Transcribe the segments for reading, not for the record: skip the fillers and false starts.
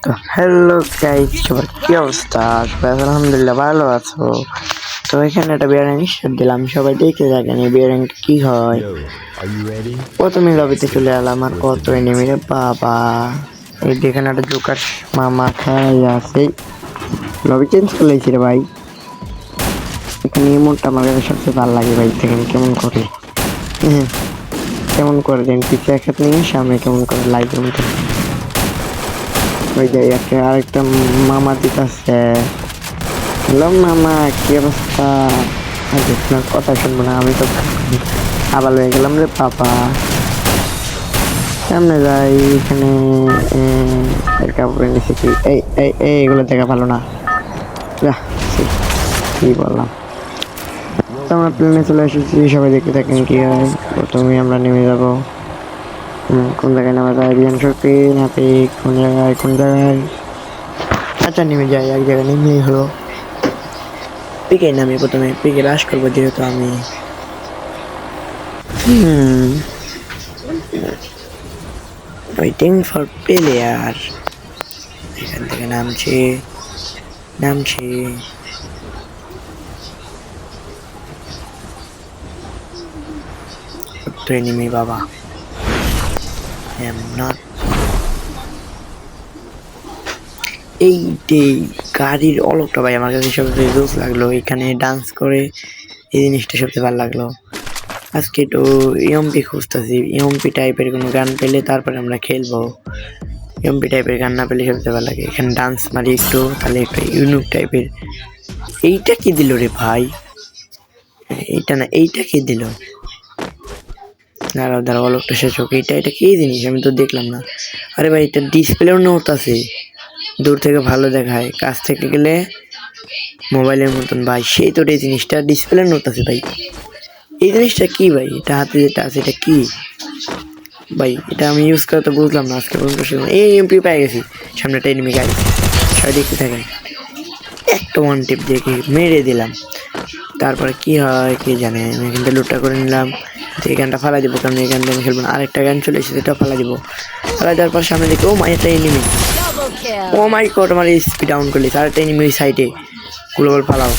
তো hello guys, সবার কি অবস্থা? সবাই আলহামদুলিল্লাহ ভালো আছো? তো এখানে একটা বিয়ারিং শট দিলাম, সবাই দেখে থাকেন এই বিয়ারিং কি হয়। প্রথমে লবিতে চলে এলাম, আর কত এনিমি রে বাবা। এই দেখেন একটা জোকার মামা খাই আছে, লবি চেঞ্জ করলেছি রে ভাই। এখানে ইমোটটা আমার কাছে সবচেয়ে ভালো লাগে ভাই। দেখেন কেমন করে, কেমন করে দেন পিছে একসাথে নিয়ে সামনে কেমন করে লাইটের মতো। ওই যে একটা আরেকটা মামা দিতেছে। হ্যালো মামা, কি অবস্থা? আপনার কথা শুনবো না আমি তো আবার হয়ে গেলাম রে পাপা। সামনে যাই, এখানে কাপড় এনেছি কি এইগুলো দেখা ভালো না। কি বললাম, তো আমরা প্লেনে চলে এসেছি, সবাই দেখতে থাকেন কি হয়। প্রথমে আমরা নেমে যাবো। কোন জায়গায় নামা যায়? রিয়ান শক্তি নাপি কোন জায়গায় আচ্ছা নেমে যাই, এক জায়গায় নেমেই হলো। পিকে নামি, প্রথমে পিকে রাশ করবো যেহেতু আমি ওয়েটিং ফর প্লেয়ার। এখান থেকে নামছি তো এনিমি বাবা। এই গাড়ির অলকটা ভাই আমার কাছে সবচেয়ে জোস লাগলো। এখানে ডান্স করে এই জিনিসটা সবচেয়ে ভালো লাগলো। আজকে একটু ইএমপি খুঁজতেছি, ইএমপি টাইপের কোনো গান পেলে তারপরে আমরা খেলবো। ইএমপি টাইপের গান না পেলে সবচেয়ে ভালো লাগে। এখানে ডান্স মারি একটু, তাহলে একটা ইউনিক টাইপের। এইটা কি দিল রে ভাই? এইটা না, এইটা কি দিল? দাঁড়াও অলকটা শেষ হোক। এটা কি জিনিস আমি তো দেখলাম না। আরে ভাই এটা ডিসপ্লেও নোট আছে, দূর থেকে ভালো দেখায়, কাছ থেকে গেলে মোবাইলের মতন ভাই। সেই তো এই জিনিসটা ডিসপ্লে নোট আছে ভাই। এই জিনিসটা কি ভাই? এটা হাতে যেটা আছে এটা কি ভাই? এটা আমি ইউজ করে তো বুঝলাম না আজকে পর্যন্ত। এই এমপি পেয়ে গেছি, সামনে একটা এনিমি গাড়ি, সবাই দেখতে থাকেন। একটা ওয়ান টিপ দিয়ে মেরে দিলাম। তারপরে কি হয় কি জানে। আমি এখান থেকে লুটটা করে নিলাম, এই গানটা ফালাই দিব, কারণ এই গানটা আমি খেলবো না। আরেকটা গান চলে এসেছে, সেটা ফালাই দিব। ফালাই দেওয়ার পর সামনে দেখি ও মাই একটা এনিমি। ও মাই গড, আমার স্পিড ডাউন করলি। আরেকটা এনিমি ওই সাইডে, গ্লোবাল ফালাও,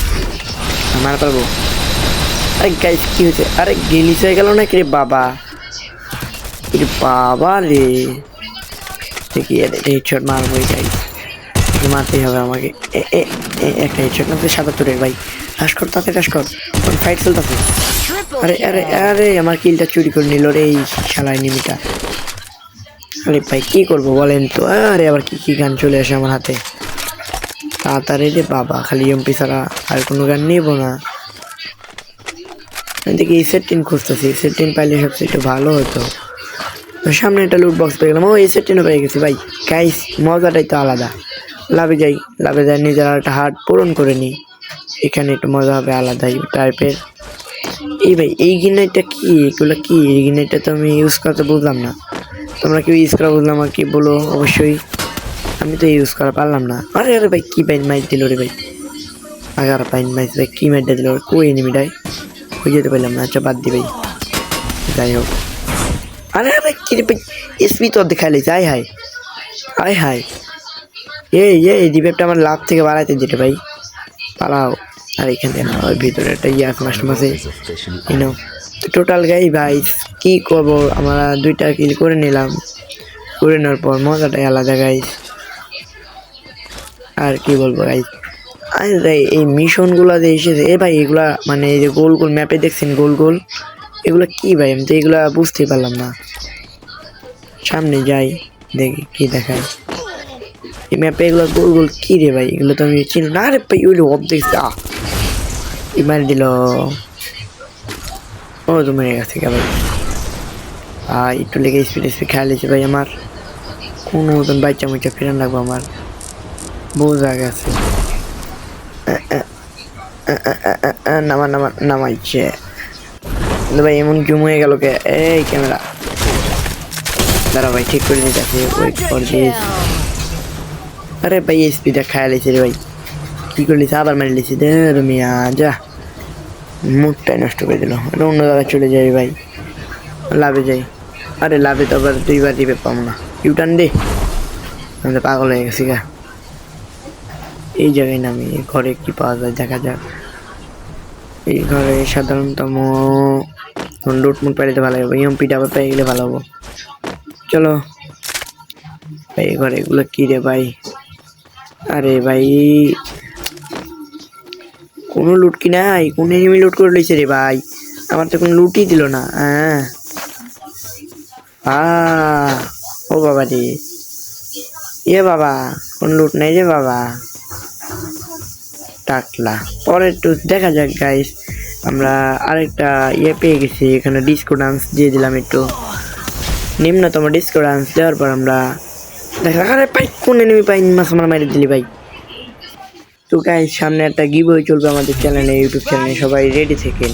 মার পারবো। আরে গাইস কি হয়েছে? আরে গিলিস হয়ে গেল নাকি রে বাবা? বাবা রে, দেখি হেডশট মারবো। গাইস মারতেই হবে আমাকে। একটা হেডশট না 77-এর ভাই। টাস কর, তাতে টাস কর, ফাইট চলতেছে। আরে আরে আরে আমার কিলটা চুরি করে নিল রে এই শালা এনিমিটা। আরে ভাই কি করবো বলেন তো? আরে আবার কি গান চলে আসে আমার হাতে তাড়াতাড়ি রে বাবা। খালি এমপি ছাড়া আর কোনো গান নেব না। দেখি A13 খুঁজতেছি, A13 পাইলে সবচেয়ে একটু ভালো হতো। সামনে একটা লুট বক্স পেয়ে গেলাম। ও A13 পেয়ে গেছি ভাই। গাইস মজাটাই তো আলাদা। লাভে যাই নিজের একটা হার্ট পূরণ করে নিই। এখানে একটু মজা হবে আলাদা টাইপের। এই ভাই এই গিনারটা কি? এগুলো কি? এই গিনারটা তো আমি ইউজ করতে বুঝলাম না। তোমরা কেউ ইউজ করা বুঝলাম আর কি বলো অবশ্যই। আমি তো ইউজ করা পারলাম না। আরে আরে ভাই কি পাইন মাইট দিল রে ভাই? আগার পাইন মাইট ভাই, কি মাইটটা দিল? কই এনিমিটাই খুঁজে যেতে পারলাম না। আচ্ছা বাদ দি ভাই, যাই হোক। আরে আরে কি রে ভাই, এসপি তো দেখাই লেছে। আয় হাই এই রিভেপটা আমার লাভ থেকে বাড়াইতে যেতে ভাই, পালাও। আর এখানে ওই ভিতরে একটা ইয়াস মাস্টার মাসে টোটাল গাই ভাই। কি করবো, আমরা 2টা কিল করে নিলাম। করে নেওয়ার পর মজাটাই আলাদা গাইস। আর কি বলবো গাইস, আরে এই মিশন গুলা যে এসেছে এ ভাই, এগুলা মানে এই যে গোল গোল ম্যাপে দেখছেন গোল গোল, এগুলা কি ভাই? আমি তো এগুলা বুঝতেই পারলাম না। সামনে যাই দেখি কি দেখায় এই ম্যাপে। এগুলো গোল গোল কি রে ভাই? এগুলো তো আমি চিনি না রে ভাই। ওই অব দেখছি এবার দিল। ও তো মেরে গেছে ভাই। একটু লেগে স্পিড খেয়াল হয়েছে ভাই আমার। কোনো মতন বাচ্চা মুচা ফেরান লাগবো আমার, বোঝা গেছে। নামাইছে ভাই। এমন জুম হয়ে গেল কে? এই ক্যামেরা দাঁড়া ভাই, ঠিক করে দিতে আছে। Wait for this. আরে ভাই স্পিডটা খেয়াল হয়েছে রে ভাই। কি করলিস? আবার মেরে লিছি। মিয়া যা, মুডটাই নষ্ট করে দিল। অন্য জায়গায় চলে যাই ভাই, লাভে যাই। আরে লাভে তো আবার 2বার দিবে পাবো না। ইউটার্ন দে। আমি তো পাগল হয়ে গেছি গা। এই জায়গায় নামি, এই ঘরে কি পাওয়া যায় দেখা যাক। এই ঘরে সাধারণতম লুটমুট পাইলে ভালো হবে, এমপিটা আবার পেয়ে গেলে ভালো হবো। চলো ভাই, এই ঘরে এগুলো কি রে ভাই? আরে ভাই কোনো লুট কি নাই? কোন এনিমি লুট করে লইছে রে ভাই? আমার তো কোনো লুটই দিল না। ও বাবা রে, এ বাবা কোন লুট নাই রে বাবা। টাকলা পরে একটু দেখা যাক গাইস। আমরা আরেকটা পেয়ে গেছি, এখানে ডিস্কো ডান্স দিয়ে দিলাম একটু, নিম্নতম ডিস্কো ডান্স দেওয়ার পর আমরা দেখা। আরে ভাই কোন এনিমি পাই, মাছ মারা মারি দিলি ভাই। তো গাইস সামনে একটা গিভওয়ে চলবে আমাদের চ্যানেলে, ইউটিউব চ্যানেলে, সবাই রেডি থেকেন।